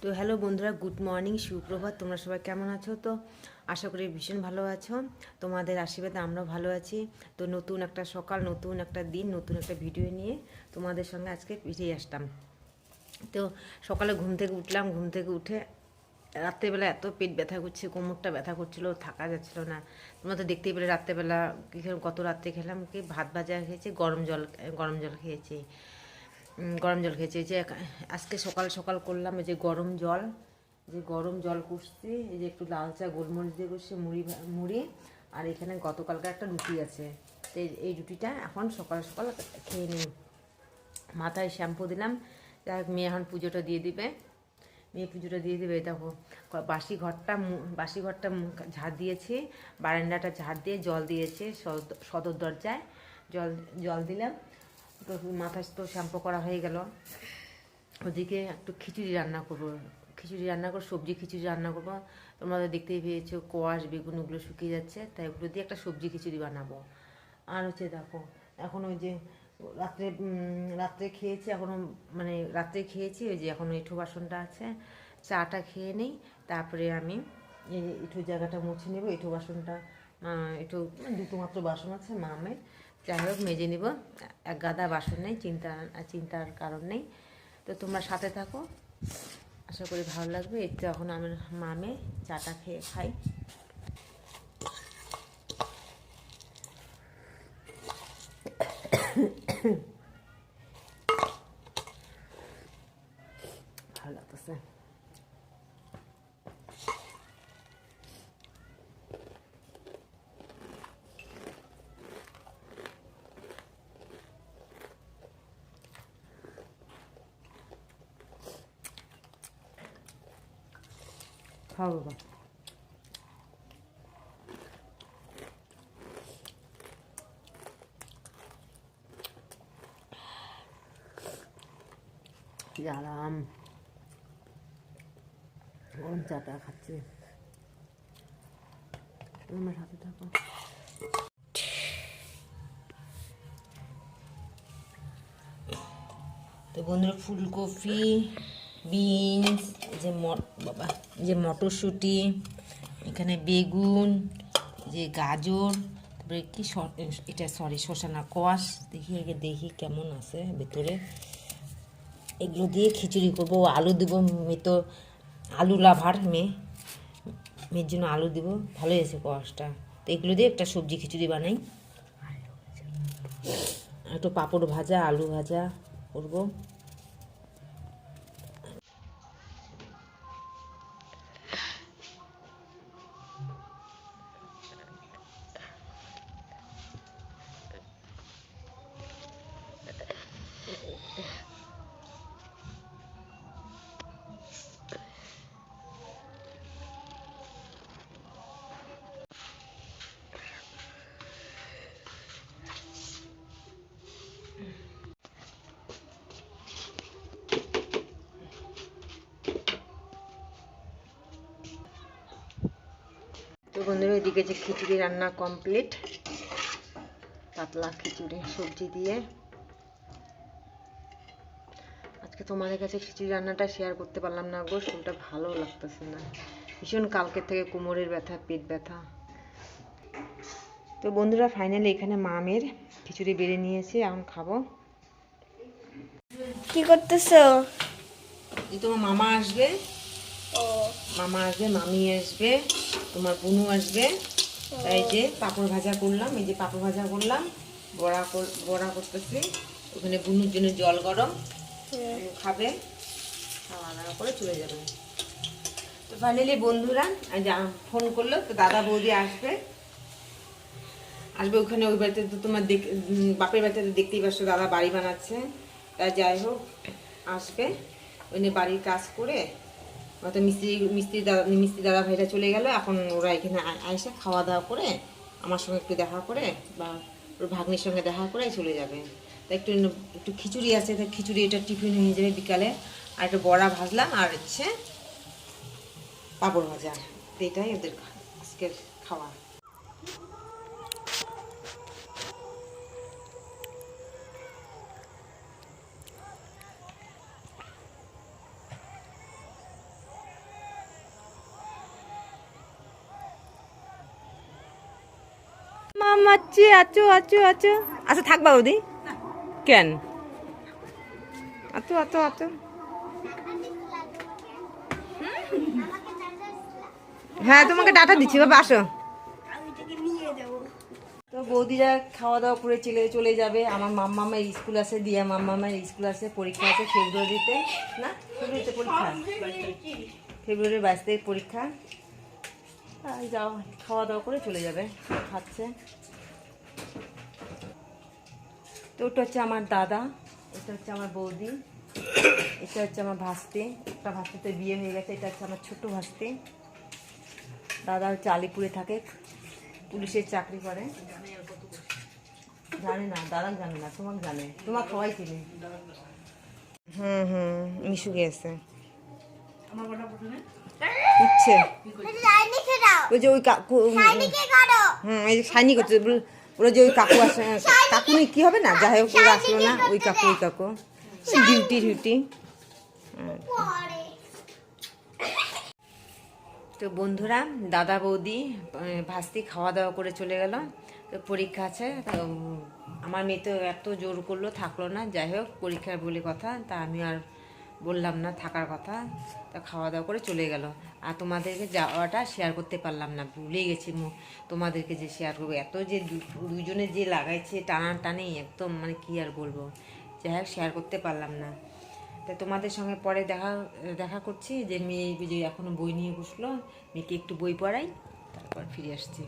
তো হ্যালো বন্ধুরা, good morning, সুপ্রভাত। তোমরা সবাই কেমন আছো? তো আশা করি ভীষণ ভালো আছো। তোমাদের আশীর্বাদে আমরাও ভালো আছি। তো নতুন একটা সকাল, নতুন একটা দিন, নতুন একটা ভিডিও নিয়ে তোমাদের সঙ্গে আজকে ফিরে আসলাম। তো সকালে ঘুম থেকে উঠলাম, ঘুম থেকে উঠে রাত্রেবেলা এত পেট ব্যথা করছে, কোমরটা ব্যথা করছিল, থাকা যাচ্ছিল না। তোমরা তো দেখতেই পেলে রাত্রেবেলা কী খেলাম, কত রাত্রে খেলাম কি ভাত ভাজা খেয়েছি, গরম জল খেয়েছি। গরম জল খেয়েছি। এই যে আজকে সকাল সকাল করলাম এই যে গরম জল করছি, এই যে একটু লাল চা গোলমরিচ দিয়ে করছি, মুড়ি আর এখানে গতকালকার একটা রুটি আছে। তো এই রুটিটা এখন সকাল সকাল খেয়ে নিই। মাথায় শ্যাম্পু দিলাম। যাই হোক, মেয়ে এখন পুজোটা দিয়ে দিবে। দেখো, বাসি ঘরটা ঝাড় দিয়েছি, বারান্দাটা ঝাড় দিয়ে জল দিয়েছে সদর দরজায়। জল জল দিলাম। তো মাথায় তো শ্যাম্পু করা হয়ে গেল। ওদিকে একটু খিচুড়ি রান্না করবো, সবজি খিচুড়ি রান্না করবো। তোমরা তো দেখতেই পেয়েছো, কোয়াশ বেগুন ওগুলো শুকিয়ে যাচ্ছে, তাই ওগুলো দিয়ে একটা সবজি খিচুড়ি বানাবো। আর হচ্ছে দেখো, এখন ওই যে রাত্রে খেয়েছি, এখনও মানে রাত্রে খেয়েছি, ওই যে এখন এঁঠো বাসনটা আছে, চাটা খেয়ে নেই। তারপরে আমি এই এঁঠো জায়গাটা মুছে নেবো। এঁঠো বাসনটা একটু দুটো মাত্র বাসন আছে মামের, যাই হোক মেজে নিব। এক গাদা বাসন নেই, চিন্তার কারণ নেই। তো তোমরা সাথে থাকো, আশা করি ভালো লাগবে। একটু এখন আমি মামে চাটা খেয়ে খাই। ভালো লাগতেছে। খাও বাবা। আরাম গরম চাটা খাচ্ছি। আমার সাথে থাকো। তো বন্ধুরা, ফুলকপি, বিনস, যে মটরশুঁটি, এখানে বেগুন, যে গাজর, তারপরে কি এটা শসা না, কোয়াশ, দেখি কেমন আছে ভেতরে। এগুলো দিয়ে খিচুড়ি করবো। আলু দেবো, মেয়ে তো আলু লাভার, মেয়ের জন্য আলু দেবো। ভালোই আছে কোয়াশটা। তো এগুলো দিয়ে একটা সবজি খিচুড়ি বানাই। একটু পাঁপড় ভাজা, আলু ভাজা করবো। তো বন্ধুরা, এদিকে যে খিচুড়ি রান্না কমপ্লিট, পাতলা খিচুড়ি সবজি দিয়ে। আজকে তোমাদের কাছে খিচুড়ি রান্নাটা শেয়ার করতে পারলাম না গো, শরীরটা ভালো লাগতেছে না ভীষণ, কালকের থেকে কোমরের ব্যথা, পেট ব্যথা। তো বন্ধুরা, ফাইনালি এখানে মামের খিচুড়ি বেড়ে নিয়েছি, এখন খাবো। কি করতেছো? তোমার মামা আসবে, মামি আসবে, তোমার বুনু আসবে। তাই যে পাঁপড় ভাজা করলাম, এই যে পাঁপড় ভাজা করলাম, বড়া করতেছি। ওখানে বুনুর জন্য জল গরম, খাবে, খাওয়া দাওয়া করে চলে যাবে। তো ফাইনালি বন্ধুরা, ফোন করলো, তো দাদা বৌদি আসবে। ওখানে ওই বাড়িতে তো তোমার বাপের বাড়িতে তো দেখতেই পাচ্ছ, দাদা বাড়ি বানাচ্ছে। তাই যাই হোক আসবে, ওই নিয়ে বাড়ির কাজ করে হয়তো মিস্ত্রি দাদা ভাইরা চলে গেল। এখন ওরা এখানে আইসা খাওয়া দাওয়া করে আমার সঙ্গে একটু দেখা করে, বা ওর ভাগ্নির সঙ্গে দেখা করে চলে যাবে। তাই একটু খিচুড়ি আছে, তাই খিচুড়ি এটা টিফিন হয়ে যাবে বিকালে। আর একটু বড়া ভাজলাম, আর হচ্ছে পাঁপড় ভাজা। এটাই ওদের আজকের খাওয়া। ঘুমাচ্ছি, আছো আছো আছো। আচ্ছা থাকবা বৌদি, কেন? আছো আছো আছো। হ্যাঁ তোমাকে ডাটা দিচ্ছি, বাবা আসো। তো বৌদিরা খাওয়া দাওয়া করে চলে যাবে। আমার মাম্মামের স্কুল আছে, দিয়া মাম্মামের স্কুল আছে, পরীক্ষা আছে ফেব্রুয়ারিতে। না ফেব্রুয়ারিতে পরীক্ষা, ফেব্রুয়ারির 22 তারিখ পরীক্ষা। যাও খাওয়া দাওয়া করে চলে যাবে, খাচ্ছে। তো ওটা হচ্ছে আমার দাদা, এটা হচ্ছে আমার বৌদি, এটা হচ্ছে আমার ভাস্তি। একটা ভাস্তিতে বিয়ে হয়ে গেছে, এটা হচ্ছে আমার ছোট ভাস্তি। দাদা হচ্ছে আলিপুরে থাকে, পুলিশের চাকরি করে। জানে না, দাদা জানে না, তোমাকে জানে, তোমাকে সবাই চিনে। মিশু গেছে ইচ্ছে ওই যে ওই কাকু, এই যে সাইনি করছে, ওরা যে ওই কাকু আসে, কাকু নেই কি হবে না, যাই হোক ওরা আসলো না, ওই কাকু ডিউটি। তো বন্ধুরা, দাদা বৌদি ভাস্তি খাওয়া দাওয়া করে চলে গেল। তো পরীক্ষা আছে, তো আমার মেয়ে তো এত জোর করলো, থাকলো না। যাই হোক পরীক্ষার বলে কথা, তা আমি আর বললাম না থাকার কথা। তা খাওয়া দাওয়া করে চলে গেল। আর তোমাদেরকে যাওয়াটা শেয়ার করতে পারলাম না, ভুলে গেছি তোমাদেরকে যে শেয়ার করবো। এত যে দুজনে যে লাগাইছে টানাটানি, একদম মানে কি আর বলবো। যাই হোক শেয়ার করতে পারলাম না। তাই তোমাদের সঙ্গে পরে দেখা করছি। যে মেয়ে যে এখনও বই নিয়ে বসলো, মেয়েকে একটু বই পড়াই, তারপর ফিরে আসছি।